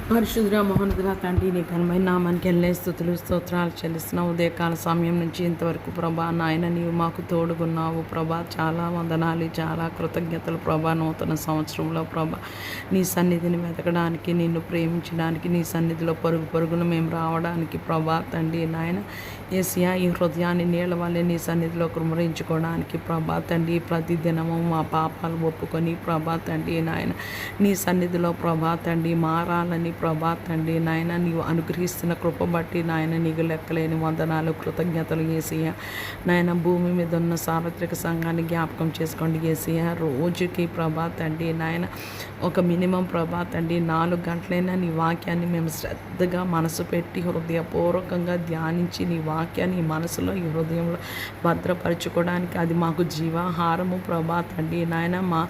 పరిశుద్ధ మహోన్నతుల తండ్రి నీ ఘనమైన నామానికి వెళ్ళే స్తుతులు స్తోత్రాలు చెల్లిస్తున్న ఉదయకాల సమయం నుంచి ఇంతవరకు ప్రభా నాయన నీవు మాకు తోడుగున్నావు ప్రభా. చాలా వందనాలు, చాలా కృతజ్ఞతలు ప్రభా. నూతన సంవత్సరంలో ప్రభా నీ సన్నిధిని వెతకడానికి, నిన్ను ప్రేమించడానికి, నీ సన్నిధిలో పరుగు పరుగును మేము రావడానికి ప్రభా తండ్రి నాయన యేసయ్యా ఈ హృదయాన్ని నీళ్ళ వల్లే నీ సన్నిధిలో కుమ్మరించుకోవడానికి ప్రభా తండ్రి ప్రతిదినము మా పాపాలు ఒప్పుకొని ప్రభా తండ్రి నాయన నీ సన్నిధిలో ప్రభా తండ్రి మారాలని ప్రభా తండ్రి నాయన నీవు అనుగ్రహిస్తున్న కృప బట్టి నాయన నీకు లెక్కలేని వందనాలు, కృతజ్ఞతలు యేసయ్య. నాయన భూమి మీద ఉన్న సార్వత్రిక సంఘాన్ని జ్ఞాపకం చేసుకోండి యేసయ్య. రోజుకి ప్రభా తండ్రి నాయన ఒక మినిమం ప్రభా తండ్రి 4 గంటలైనా నీ వాక్యాన్ని మేము శ్రద్ధగా మనసు పెట్టి హృదయపూర్వకంగా ధ్యానించి నీ వాక్యాన్ని ఈ మనసులో ఈ హృదయంలో భద్రపరచుకోవడానికి అది మాకు జీవాహారము ప్రభా తండ్రి నాయన. మా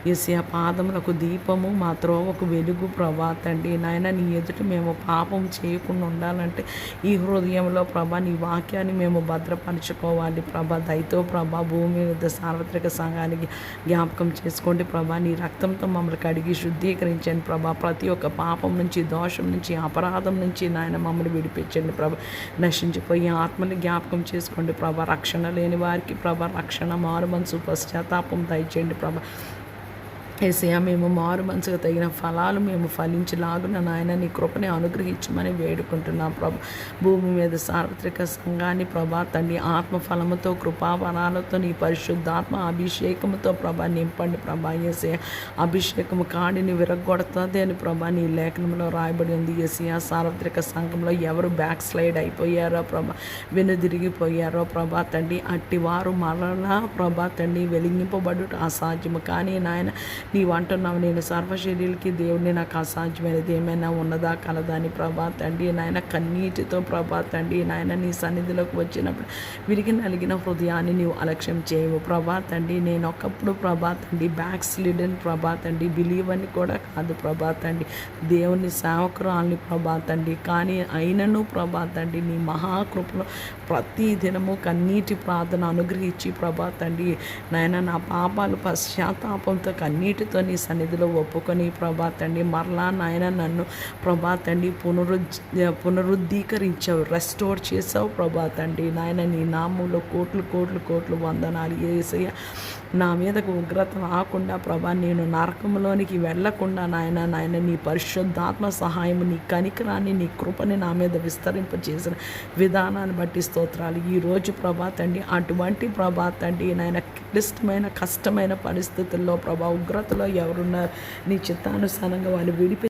యేసయ్య పాదములకు దీపము, మా త్రోవకు వెలుగు ప్రభా తండ్రి నాయన. నీ ఎదుట మేము పాపం చేయకుండా ఉండాలంటే ఈ హృదయంలో ప్రభా నీ వాక్యాన్ని మేము భద్రపరచుకోవాలి ప్రభా. దయతో ప్రభా భూమి మీద సార్వత్రిక సంఘానికి జ్ఞాపకం చేసుకోండి ప్రభా. నీ రక్తంతో మమ్మల్ని కడిగి శుద్ధీకరించండి ప్రభా. ప్రతి ఒక్క పాపం నుంచి, దోషం నుంచి, అపరాధం నుంచి నాయన మమ్మల్ని విడిపించండి ప్రభా. నశించిపోయి ఆత్మని జ్ఞాపకం చేసుకోండి ప్రభా. రక్షణ లేని వారికి ప్రభా రక్షణ, మారు మనసు, పశ్చాత్తాపం దయచేయండి ప్రభా. యేసయ్య మేము మారు మనసుకు తగిన ఫలాలు మేము ఫలించలాగున నాయన నీ కృపని అనుగ్రహించమని వేడుకుంటున్నాం ప్రభా. భూమి మీద సార్వత్రిక సంఘాన్ని ప్రభా తండ్రి ఆత్మఫలముతో, కృపావరాలతో, నీ పరిశుద్ధాత్మ అభిషేకముతో ప్రభా నింపండి ప్రభా. యేసయ్య అభిషేకము కాడిని విరగొడుతుంది అని ప్రభా నీ లేఖనంలో రాయబడి ఉంది యేసయ్య. సార్వత్రిక సంఘంలో ఎవరు బ్యాక్ స్లైడ్ అయిపోయారో ప్రభా, వెనుదిరిగిపోయారో ప్రభా తండ్రి అట్టివారు మరలా ప్రభా తండ్రి వెలిగింపబడుట అసాధ్యము. కానీ నాయన నీవు అంటున్నావు నేను సర్వశరీరులకి దేవుడిని, నాకు అసాధ్యమైనది ఏమైనా ఉన్నదా కలదా అని ప్రభా తండ్రి నాయన. కన్నీటితో ప్రభా తండ్రి నాయన నీ సన్నిధిలోకి వచ్చినప్పుడు విరిగి నలిగిన హృదయాన్ని నీవు అలక్ష్యం చేయవు ప్రభా తండ్రి. నేను ఒకప్పుడు ప్రభా తండ్రి బ్యాక్ స్లిడెన్ ప్రభా తండ్రి బిలీవ్ అని కూడా కాదు ప్రభా తండ్రి, దేవుని సేవకురాల్ని ప్రభా తండ్రి. కానీ అయినను ప్రభా తండ్రి నీ మహాకృపలో ప్రతి దినము కన్నీటి ప్రార్థన అనుగ్రహించి ప్రభా తండ్రి నాయన నా పాపాలు పశ్చాత్తాపంతో కన్నీటితో నీ సన్నిధిలో ఒప్పుకొని ప్రభా తండ్రి మరలా నాయన నన్ను ప్రభా తండ్రి పునరుద్ధీకరించావు, రెస్టోర్ చేసావు ప్రభా తండ్రి నాయన. నీ నామంలో కోట్లు కోట్లు కోట్లు వందనాలు యేసయ్య. నా మీదకు ఉగ్రత రాకుండా ప్రభా, నేను నరకంలోనికి వెళ్ళకుండా నాయన నీ పరిశుద్ధాత్మ సహాయం, నీ కనికరాన్ని, నీ కృపని నా మీద విస్తరింపచేసిన విధానాన్ని బట్టి స్తోత్రాలు. ఈరోజు ప్రభా తండ్రి అటువంటి ప్రభా తండ్రి నాయన క్లిష్టమైన కష్టమైన పరిస్థితుల్లో ప్రభా ఉగ్రతలో ఎవరున్నారు నీ చిత్తానుసారంగా వాళ్ళు విడిపి